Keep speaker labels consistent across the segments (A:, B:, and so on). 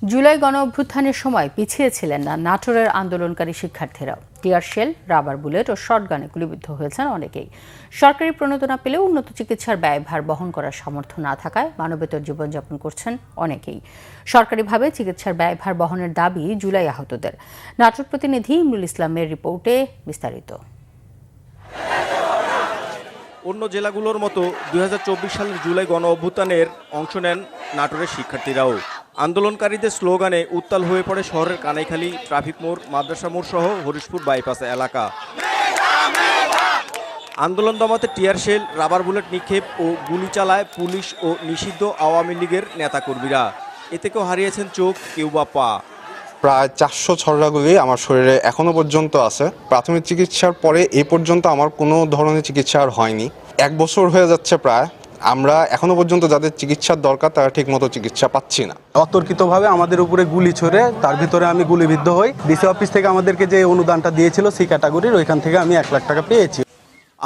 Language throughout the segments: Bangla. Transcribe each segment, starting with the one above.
A: জুলাই গণঅভ্যুত্থানের সময় পিছিয়ে ছিলেন না নাটোরের আন্দোলনকারী শিক্ষার্থীরাও। টিয়ার শেল, রাবার বুলেট ও শটগানে গুলিবিদ্ধ হয়েছেন অনেকেই। সরকারি প্রণোদনা পেলেও উন্নত চিকিৎসার ব্যয়ভার বহন করার সামর্থ্য না থাকায় মানবেতর জীবনযাপন করছেন অনেকেই। সরকারিভাবে চিকিৎসার ব্যয়ভার বহনের দাবি জুলাই আহতদের। নাটোর প্রতিনিধি ইমরুল ইসলামের রিপোর্টে বিস্তারিত।
B: অন্য জেলাগুলোর মতো ২০২৪ সালের জুলাই গণঅভ্যুত্থানের অংশ নেন নাটোরের শিক্ষার্থীরাও। আন্দোলনকারীদের স্লোগানে উত্তাল হয়ে পড়ে শহরের কানাইখালী, ট্রাফিক মোড়, মাদ্রাসা মোড় সহ হরিশপুর বাইপাস এলাকা। আন্দোলন দমাতে টিয়ার শেল, রাবার বুলেট নিক্ষেপ ও গুলি চালায় পুলিশ ও নিষিদ্ধ আওয়ামী লীগের নেতাকর্মীরা। এতে কেউ হারিয়েছেন চোখ, কেউ বা পা।
C: প্রায় 400 ছড়াগুলি আমার শরীরে এখনো পর্যন্ত আছে। প্রাথমিক চিকিৎসার পরে এই পর্যন্ত আমার কোনো ধরনের চিকিৎসা আর হয়নি। 1 বছর হয়ে যাচ্ছে প্রায়। আমরা এখনো পর্যন্ত যাদের চিকিৎসার দরকার তারা ঠিকমতো চিকিৎসা পাচ্ছি না।
D: অতর্কিতভাবে আমাদের উপরে গুলি ছড়ে, তার ভিতরে আমি গুলিবিদ্ধ হই। ডিসি অফিস থেকে আমাদেরকে যে অনুদানটা দিয়েছিল সি ক্যাটাগরির, ওইখান থেকে আমি 1 লাখ টাকা পেয়েছি।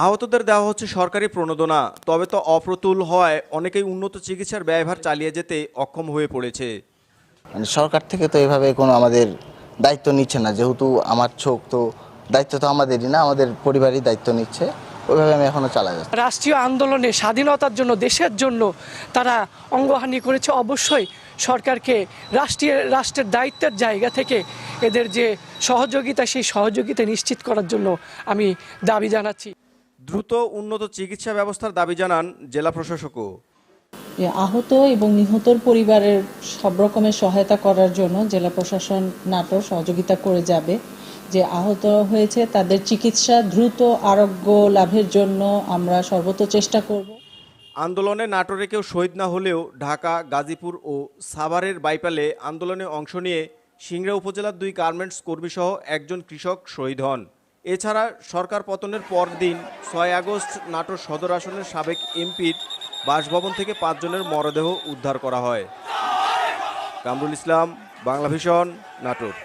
B: আহতদের দেওয়া হচ্ছে সরকারি প্রণোদনা, তবে তো অপ্রতুল হওয়ায় অনেকেই উন্নত চিকিৎসার ব্যয়ভার চালিয়ে যেতে অক্ষম হয়ে পড়েছে।
E: সরকার থেকে তো এভাবে কোনো আমাদের দায়িত্ব নিচ্ছে না, যেহেতু আমার চোখ, তো দায়িত্ব তো আমাদেরই না, আমাদের পরিবারই দায়িত্ব নিচ্ছে। ওইভাবে আমি এখনো চালাই যাচ্ছি।
F: রাষ্ট্রীয় আন্দোলনে স্বাধীনতার জন্য, দেশের জন্য তারা অঙ্গহানি করেছে। অবশ্যই সরকারকে রাষ্ট্রের দায়িত্বের জায়গা থেকে এদের যে সহযোগিতা, সেই সহযোগিতা নিশ্চিত করার জন্য আমি দাবি জানাচ্ছি।
B: দ্রুত উন্নত চিকিৎসা ব্যবস্থার দাবি জানান জেলা প্রশাসকও।
G: আহত এবং নিহতর পরিবারের সব রকমের সহায়তা করার জন্য জেলা প্রশাসন নাটোর সহযোগিতা করে যাবে। যে আহত হয়েছে তাদের চিকিৎসা দ্রুত আরোগ্য লাভের জন্য আমরা সর্বোচ্চ চেষ্টা করব।
B: আন্দোলনে নাটোরে কেউ শহীদ না হলেও ঢাকা, গাজীপুর ও সাভারের বাইপালে আন্দোলনে অংশ নিয়ে সিংড়া উপজেলার 2 গার্মেন্টস কর্মীসহ একজন কৃষক শহীদ হন। এছাড়া সরকার পতনের পর দিন 6 আগস্ট নাটোর সদর আসনের সাবেক এমপির বাসভবন থেকে 5 জনের মরদেহ উদ্ধার করা হয়। কামরুল ইসলাম, বাংলা ভিশন, নাটোর।